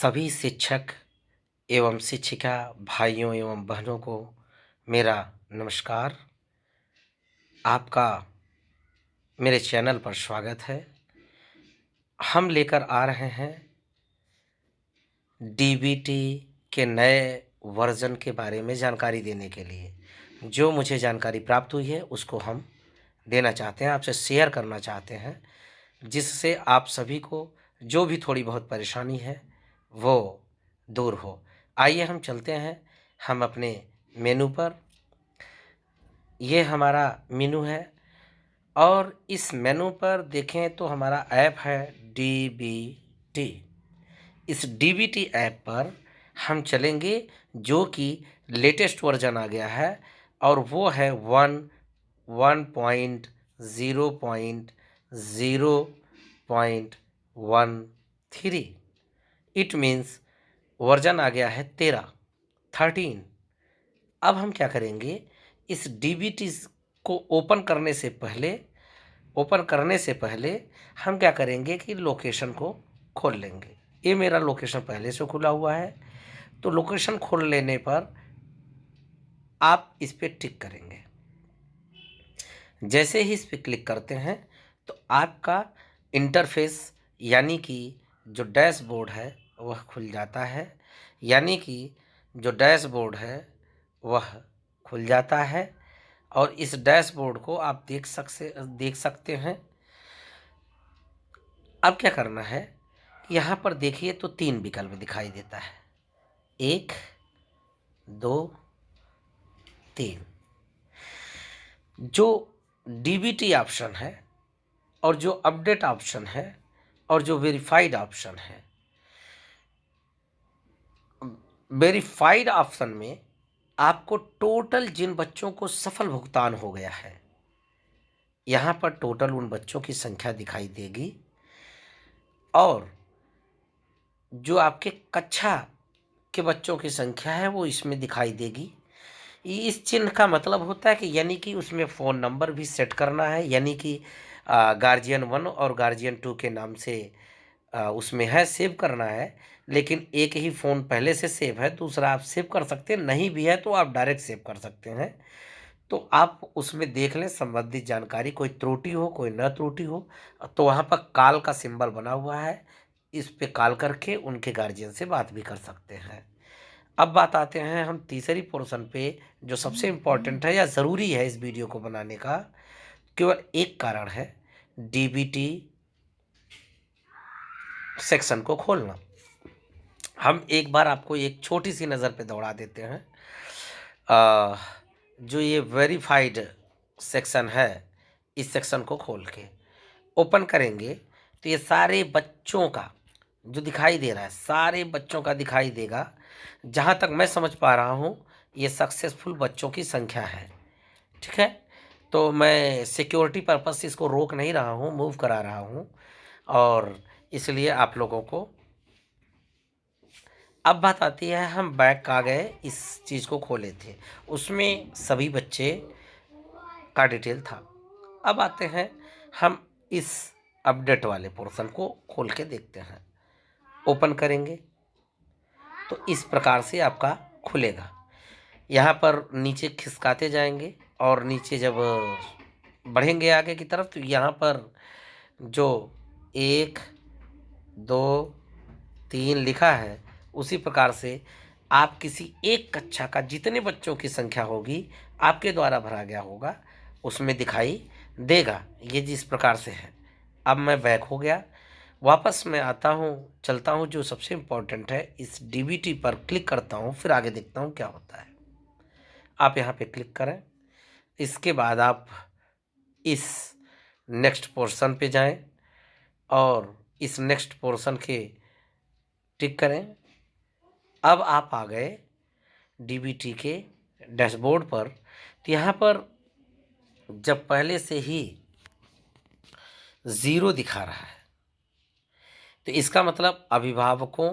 सभी शिक्षक एवं शिक्षिका भाइयों एवं बहनों को मेरा नमस्कार। आपका मेरे चैनल पर स्वागत है। हम लेकर आ रहे हैं डीबीटी के नए वर्ज़न के बारे में जानकारी देने के लिए। जो मुझे जानकारी प्राप्त हुई है उसको हम देना चाहते हैं, आपसे शेयर करना चाहते हैं, जिससे आप सभी को जो भी थोड़ी बहुत परेशानी है वो दूर हो। आइए हम चलते हैं हम अपने मेनू पर। ये हमारा मेनू है और इस मेनू पर देखें तो हमारा ऐप है डीबीटी। इस डीबीटी ऐप पर हम चलेंगे जो कि लेटेस्ट वर्जन आ गया है और वो है 1.0.0.13। इट मीन्स वर्जन आ गया है 13। अब हम क्या करेंगे, इस डीबीटी को ओपन करने से पहले हम क्या करेंगे कि लोकेशन को खोल लेंगे। ये मेरा लोकेशन पहले से खुला हुआ है, तो लोकेशन खोल लेने पर आप इस पर टिक करेंगे। जैसे ही इस पर क्लिक करते हैं तो आपका इंटरफेस यानी कि जो डैशबोर्ड है वह खुल जाता है। वह खुल जाता है और इस डैशबोर्ड को आप देख सकते हैं। अब क्या करना है, यहाँ पर देखिए तो 3 विकल्प दिखाई देता है, 1 2 3। जो डीबीटी ऑप्शन है और जो अपडेट ऑप्शन है और जो वेरीफाइड ऑप्शन है, वेरीफाइड ऑप्शन में आपको टोटल जिन बच्चों को सफल भुगतान हो गया है, यहाँ पर टोटल उन बच्चों की संख्या दिखाई देगी और जो आपके कक्षा के बच्चों की संख्या है वो इसमें दिखाई देगी। इस चिन्ह का मतलब होता है कि यानी कि उसमें फ़ोन नंबर भी सेट करना है, यानी कि गार्जियन 1 और गार्जियन 2 के नाम से उसमें है, सेव करना है। लेकिन एक ही फ़ोन पहले से सेव है, दूसरा आप सेव कर सकते हैं, नहीं भी है तो आप डायरेक्ट सेव कर सकते हैं। तो आप उसमें देख लें संबंधित जानकारी, कोई त्रुटि हो कोई न त्रुटि हो तो वहाँ पर कॉल का सिंबल बना हुआ है, इस पे कॉल करके उनके गार्जियन से बात भी कर सकते हैं। अब बात आते हैं हम तीसरी पोर्शन पे, जो सबसे इम्पोर्टेंट है या ज़रूरी है इस वीडियो को बनाने का। केवल एक कारण है, डीबीटी सेक्शन को खोलना। हम एक बार आपको एक छोटी सी नज़र पे दौड़ा देते हैं। जो ये वेरीफाइड सेक्शन है, इस सेक्शन को खोल के ओपन करेंगे तो ये सारे बच्चों का जो दिखाई दे रहा है, सारे बच्चों का दिखाई देगा। जहाँ तक मैं समझ पा रहा हूँ ये सक्सेसफुल बच्चों की संख्या है, ठीक है। तो मैं सिक्योरिटी पर्पस से इसको रोक नहीं रहा हूँ, मूव करा रहा हूँ और इसलिए आप लोगों को। अब बात आती है, हम बैक आ गए, इस चीज़ को खोले थे, उसमें सभी बच्चे का डिटेल था। अब आते हैं हम इस अपडेट वाले पोर्शन को खोल के देखते हैं। ओपन करेंगे तो इस प्रकार से आपका खुलेगा। यहाँ पर नीचे खिसकाते जाएंगे और नीचे जब बढ़ेंगे आगे की तरफ तो यहाँ पर जो 1 2 3 लिखा है, उसी प्रकार से आप किसी एक कक्षा का जितने बच्चों की संख्या होगी आपके द्वारा भरा गया होगा उसमें दिखाई देगा। ये जिस प्रकार से है। अब मैं बैक हो गया, वापस मैं आता हूँ, चलता हूँ। जो सबसे इम्पोर्टेंट है, इस डीबीटी पर क्लिक करता हूँ, फिर आगे देखता हूँ क्या होता है। आप यहाँ पे क्लिक करें, इसके बाद आप इस नेक्स्ट पोर्शन पे जाएं और इस नेक्स्ट पोर्शन के टिक करें। अब आप आ गए डीबीटी के डैशबोर्ड पर। तो यहाँ पर जब पहले से ही 0 दिखा रहा है तो इसका मतलब अभिभावकों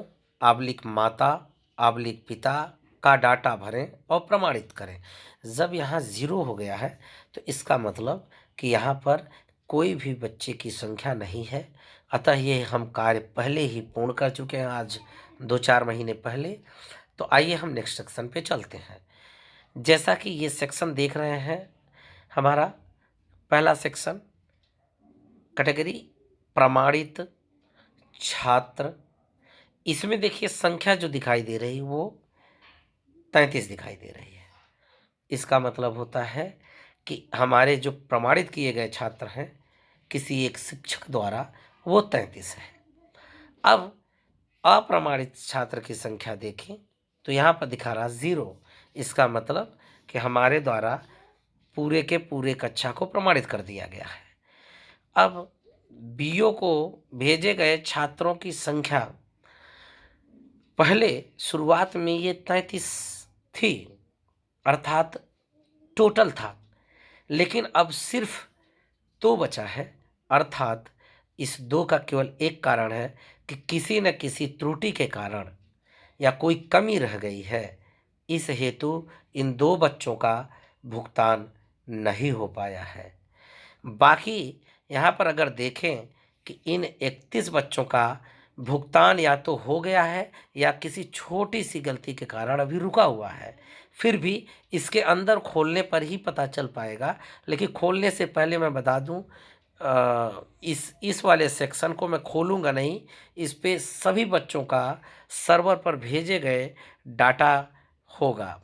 माता पिता का डाटा भरें और प्रमाणित करें। जब यहाँ 0 हो गया है तो इसका मतलब कि यहाँ पर कोई भी बच्चे की संख्या नहीं है। अतः ये हम कार्य पहले ही पूर्ण कर चुके हैं। आज 2-4 महीने पहले। तो आइए हम नेक्स्ट सेक्शन पे चलते हैं। जैसा कि ये सेक्शन देख रहे हैं, हमारा पहला सेक्शन कैटेगरी प्रमाणित छात्र। इसमें देखिए संख्या जो दिखाई दे रही वो 33 दिखाई दे रही है। इसका मतलब होता है कि हमारे जो प्रमाणित किए गए छात्र हैं किसी एक शिक्षक द्वारा, वो 33 है। अब अप्रमाणित छात्र की संख्या देखें तो यहाँ पर दिखा रहा 0। इसका मतलब कि हमारे द्वारा पूरे के पूरे कक्षा को प्रमाणित कर दिया गया है। अब बीओ को भेजे गए छात्रों की संख्या पहले शुरुआत में ये 33 थी, अर्थात टोटल था, लेकिन अब सिर्फ 2 बचा है। अर्थात इस 2 का केवल एक कारण है कि किसी न किसी त्रुटि के कारण या कोई कमी रह गई है। इस हेतु इन 2 बच्चों का भुगतान नहीं हो पाया है। बाकी यहाँ पर अगर देखें कि इन 31 बच्चों का भुगतान या तो हो गया है या किसी छोटी सी गलती के कारण अभी रुका हुआ है। फिर भी इसके अंदर खोलने पर ही पता चल पाएगा। लेकिन खोलने से पहले मैं बता दूं, इस वाले सेक्शन को मैं खोलूंगा नहीं। इस पे सभी बच्चों का सर्वर पर भेजे गए डाटा होगा।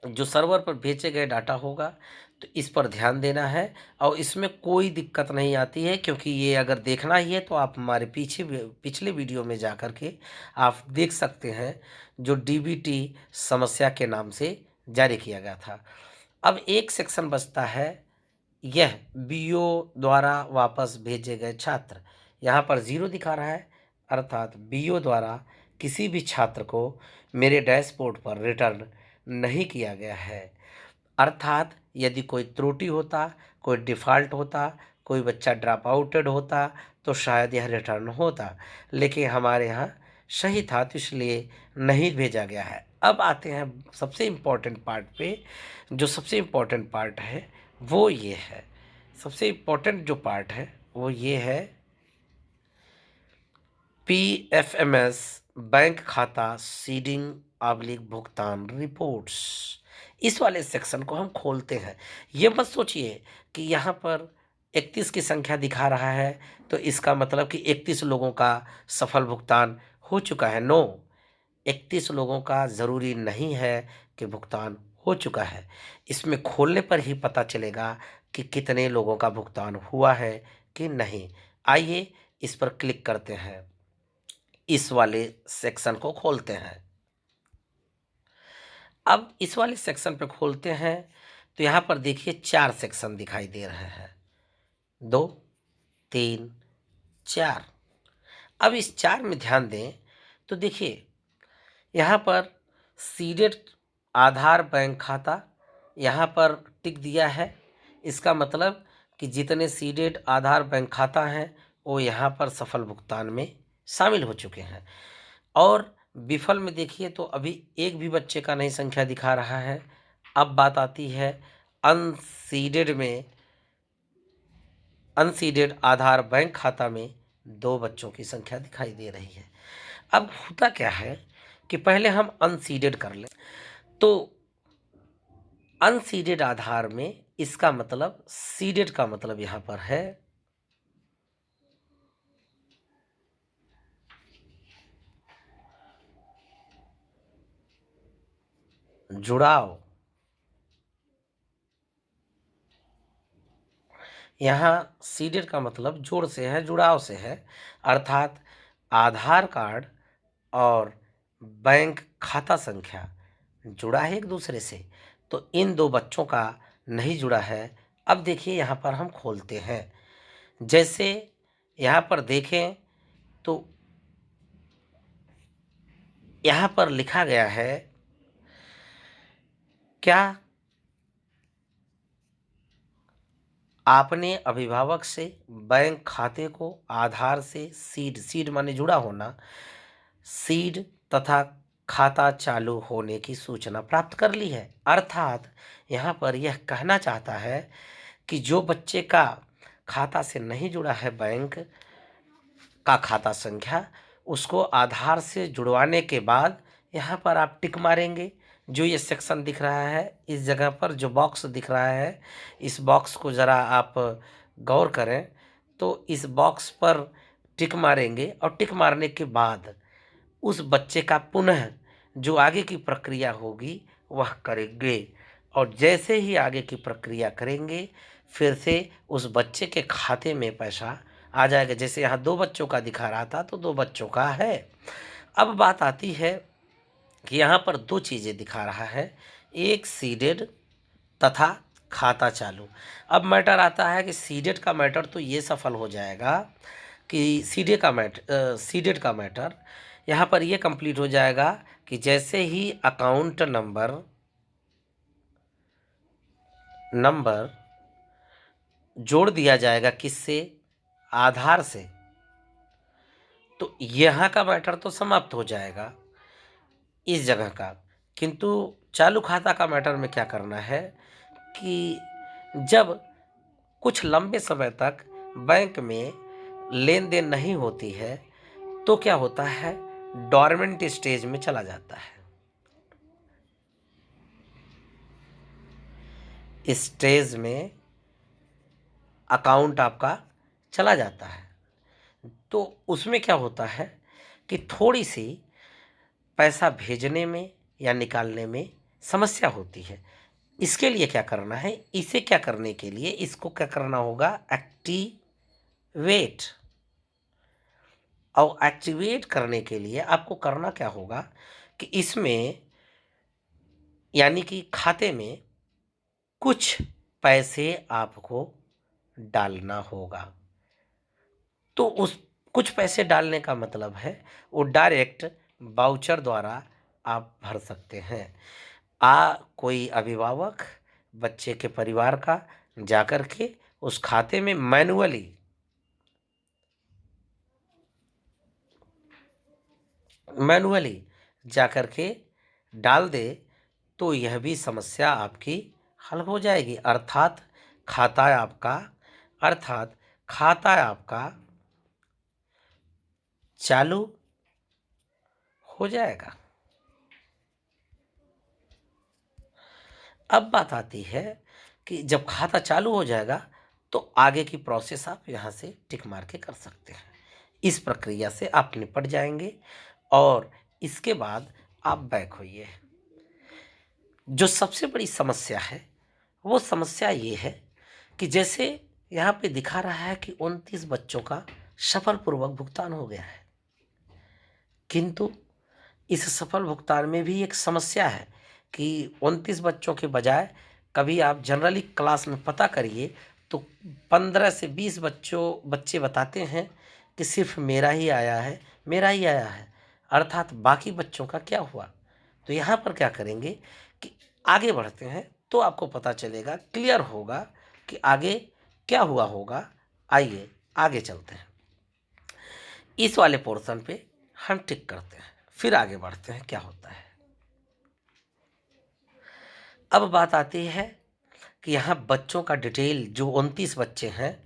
जो सर्वर पर भेजे गए डाटा होगा तो इस पर ध्यान देना है। और इसमें कोई दिक्कत नहीं आती है, क्योंकि ये अगर देखना ही है तो आप हमारे पिछले वीडियो में जा कर के आप देख सकते हैं, जो डीबीटी समस्या के नाम से जारी किया गया था। अब एक सेक्शन बचता है, यह बीओ द्वारा वापस भेजे गए छात्र। यहाँ पर 0 दिखा रहा है, अर्थात बीओ द्वारा किसी भी छात्र को मेरे डैशबोर्ड पर रिटर्न नहीं किया गया है। अर्थात यदि कोई त्रुटि होता, कोई डिफ़ॉल्ट होता, कोई बच्चा ड्रॉप आउटेड होता तो शायद यह रिटर्न होता, लेकिन हमारे यहाँ सही था तो इसलिए नहीं भेजा गया है। अब आते हैं सबसे इम्पोर्टेंट पार्ट पे। जो सबसे इम्पोर्टेंट पार्ट है वो ये है, सबसे इम्पोर्टेंट जो पार्ट है वो ये है, पीएफएमएस बैंक खाता सीडिंग ऑब्लिक भुगतान रिपोर्ट्स। इस वाले सेक्शन को हम खोलते हैं। ये मत सोचिए कि यहाँ पर 31 की संख्या दिखा रहा है तो इसका मतलब कि 31 लोगों का सफल भुगतान हो चुका है। नो, 31 लोगों का ज़रूरी नहीं है कि भुगतान हो चुका है। इसमें खोलने पर ही पता चलेगा कि कितने लोगों का भुगतान हुआ है कि नहीं। आइए इस पर क्लिक करते हैं, इस वाले सेक्शन को खोलते हैं। अब इस वाले सेक्शन पे खोलते हैं तो यहाँ पर देखिए 4 सेक्शन दिखाई दे रहे हैं, 2, 3, 4। अब इस 4 में ध्यान दें तो देखिए यहाँ पर सीडेड आधार बैंक खाता यहाँ पर टिक दिया है। इसका मतलब कि जितने सीडेड आधार बैंक खाता हैं वो यहाँ पर सफल भुगतान में शामिल हो चुके हैं। और विफल में देखिए तो अभी एक भी बच्चे का नहीं संख्या दिखा रहा है। अब बात आती है अनसीडेड में। अनसीडेड आधार बैंक खाता में 2 बच्चों की संख्या दिखाई दे रही है। अब होता क्या है कि पहले हम अनसीडेड कर लें। तो अनसीडेड आधार में इसका मतलब, सीडेड का मतलब यहाँ पर है जुड़ाव। यहाँ सीडेड का मतलब जोड़ से है, जुड़ाव से है, अर्थात आधार कार्ड और बैंक खाता संख्या जुड़ा है एक दूसरे से। तो इन 2 बच्चों का नहीं जुड़ा है। अब देखिए यहाँ पर हम खोलते हैं। जैसे यहाँ पर देखें तो यहाँ पर लिखा गया है, क्या आपने अभिभावक से बैंक खाते को आधार से सीड माने जुड़ा होना, सीड तथा खाता चालू होने की सूचना प्राप्त कर ली है। अर्थात यहाँ पर यह कहना चाहता है कि जो बच्चे का खाता से नहीं जुड़ा है बैंक का खाता संख्या, उसको आधार से जुड़वाने के बाद यहाँ पर आप टिक मारेंगे। जो ये सेक्शन दिख रहा है, इस जगह पर जो बॉक्स दिख रहा है, इस बॉक्स को ज़रा आप गौर करें। तो इस बॉक्स पर टिक मारेंगे और टिक मारने के बाद उस बच्चे का पुनः जो आगे की प्रक्रिया होगी वह करेंगे। और जैसे ही आगे की प्रक्रिया करेंगे, फिर से उस बच्चे के खाते में पैसा आ जाएगा। जैसे यहाँ 2 बच्चों का दिखा रहा था, तो 2 बच्चों का है। अब बात आती है कि यहाँ पर 2 चीज़ें दिखा रहा है, एक सीडेड तथा खाता चालू। अब मैटर आता है कि सीडेड का मैटर तो ये सफल हो जाएगा कि सीडेड का मैटर यहाँ पर ये कंप्लीट हो जाएगा कि जैसे ही अकाउंट नंबर जोड़ दिया जाएगा किससे, आधार से, तो यहाँ का मैटर तो समाप्त हो जाएगा इस जगह का। किंतु चालू खाता का मैटर में क्या करना है कि जब कुछ लंबे समय तक बैंक में लेन देन नहीं होती है तो क्या होता है, डोरमेंट स्टेज में चला जाता है। इस स्टेज में अकाउंट आपका चला जाता है, तो उसमें क्या होता है कि थोड़ी सी पैसा भेजने में या निकालने में समस्या होती है। इसके लिए क्या करना है, इसे क्या करने के लिए इसको क्या करना होगा, एक्टिवेट। और एक्टिवेट करने के लिए आपको करना क्या होगा कि इसमें यानी कि खाते में कुछ पैसे आपको डालना होगा। तो उस कुछ पैसे डालने का मतलब है वो डायरेक्ट वाउचर द्वारा आप भर सकते हैं। कोई अभिभावक बच्चे के परिवार का जाकर के उस खाते में मैनुअली जाकर के डाल दे, तो यह भी समस्या आपकी हल हो जाएगी। अर्थात खाता आपका चालू हो जाएगा। अब बात आती है कि जब खाता चालू हो जाएगा तो आगे की प्रोसेस आप यहाँ से टिक मार के कर सकते हैं। इस प्रक्रिया से आप निपट जाएंगे और इसके बाद आप बैक होइए। जो सबसे बड़ी समस्या है वो समस्या ये है कि जैसे यहाँ पे दिखा रहा है कि 29 बच्चों का सफलपूर्वक भुगतान हो गया है, किंतु इस सफल भुगतान में भी एक समस्या है कि 29 बच्चों के बजाय कभी आप जनरली क्लास में पता करिए तो 15 से 20 बच्चे बताते हैं कि सिर्फ मेरा ही आया है, अर्थात बाकी बच्चों का क्या हुआ। तो यहाँ पर क्या करेंगे कि आगे बढ़ते हैं तो आपको पता चलेगा, क्लियर होगा कि आगे क्या हुआ होगा। आइए आगे चलते हैं। इस वाले पोर्शन पे हम टिक करते हैं, फिर आगे बढ़ते हैं क्या होता है। अब बात आती है कि यहाँ बच्चों का डिटेल, जो 29 बच्चे हैं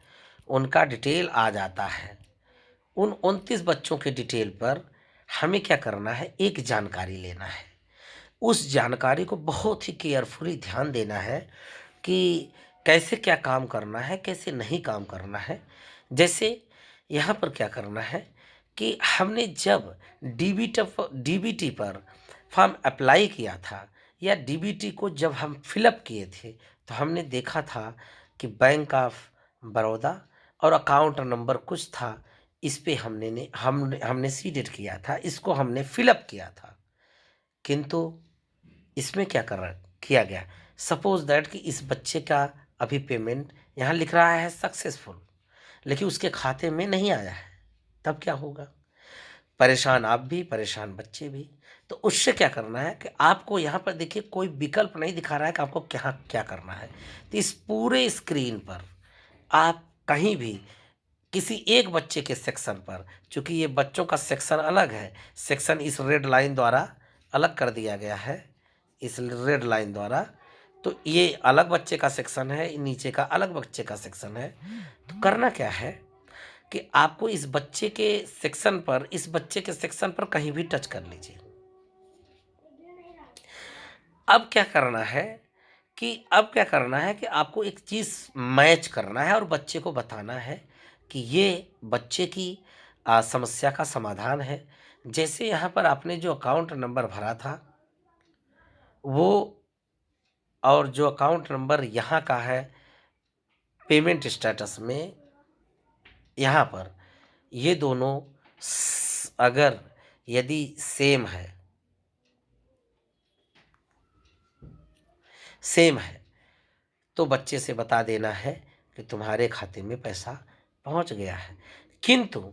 उनका डिटेल आ जाता है। उन 29 बच्चों के डिटेल पर हमें क्या करना है, एक जानकारी लेना है। उस जानकारी को बहुत ही केयरफुली ध्यान देना है कि कैसे क्या काम करना है, कैसे नहीं काम करना है। जैसे यहाँ पर क्या करना है कि हमने जब डीबीटी पर फॉर्म अप्लाई किया था या डीबीटी को जब हम फिलअप किए थे तो हमने देखा था कि बैंक ऑफ बड़ौदा और अकाउंट नंबर कुछ था, इस पे हमने सीडेड किया था, इसको हमने फिलअप किया था। किंतु इसमें क्या किया गया, सपोज दैट कि इस बच्चे का अभी पेमेंट यहाँ लिख रहा है सक्सेसफुल, लेकिन उसके खाते में नहीं आया है, तब क्या होगा। परेशान आप भी, परेशान बच्चे भी। तो उससे क्या करना है कि आपको यहाँ पर देखिए कोई विकल्प नहीं दिखा रहा है कि आपको क्या करना है। तो इस पूरे स्क्रीन पर आप कहीं भी किसी एक बच्चे के सेक्शन पर, चूंकि ये बच्चों का सेक्शन अलग है, सेक्शन इस रेड लाइन द्वारा अलग कर दिया गया है, इस रेड लाइन द्वारा, तो ये अलग बच्चे का सेक्शन है, नीचे का अलग बच्चे का सेक्शन है। तो करना क्या है कि आपको इस बच्चे के सेक्शन पर कहीं भी टच कर लीजिए। अब क्या करना है कि आपको एक चीज़ मैच करना है और बच्चे को बताना है कि ये बच्चे की समस्या का समाधान है। जैसे यहाँ पर आपने जो अकाउंट नंबर भरा था, वो और जो अकाउंट नंबर यहाँ का है पेमेंट स्टेटस में, यहाँ पर ये दोनों अगर यदि सेम है तो बच्चे से बता देना है कि तुम्हारे खाते में पैसा पहुंच गया है। किंतु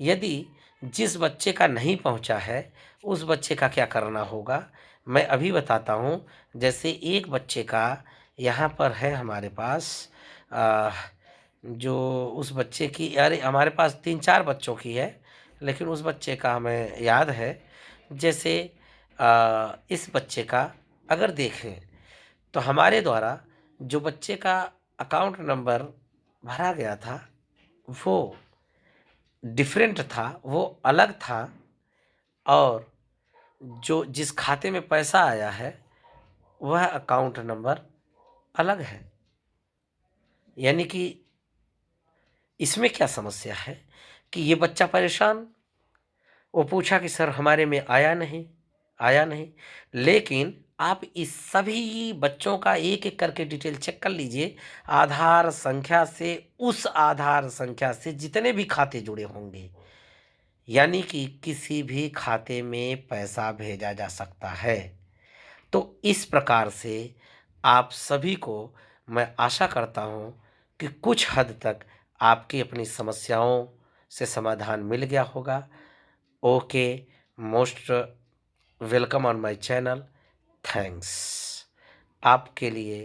यदि जिस बच्चे का नहीं पहुंचा है उस बच्चे का क्या करना होगा, मैं अभी बताता हूं। जैसे एक बच्चे का यहाँ पर है हमारे पास, जो उस बच्चे की, अरे हमारे पास 3-4 बच्चों की है, लेकिन उस बच्चे का हमें याद है। जैसे इस बच्चे का अगर देखें तो हमारे द्वारा जो बच्चे का अकाउंट नंबर भरा गया था वो डिफरेंट था, वो अलग था, और जो जिस खाते में पैसा आया है वह अकाउंट नंबर अलग है। यानी कि इसमें क्या समस्या है कि ये बच्चा परेशान, वो पूछा कि सर हमारे में आया नहीं। लेकिन आप इस सभी बच्चों का एक एक करके डिटेल चेक कर लीजिए, आधार संख्या से, उस आधार संख्या से जितने भी खाते जुड़े होंगे, यानी कि किसी भी खाते में पैसा भेजा जा सकता है। तो इस प्रकार से आप सभी को मैं आशा करता हूँ कि कुछ हद तक आपकी अपनी समस्याओं से समाधान मिल गया होगा। Okay, most welcome on my channel. Thanks. आपके लिए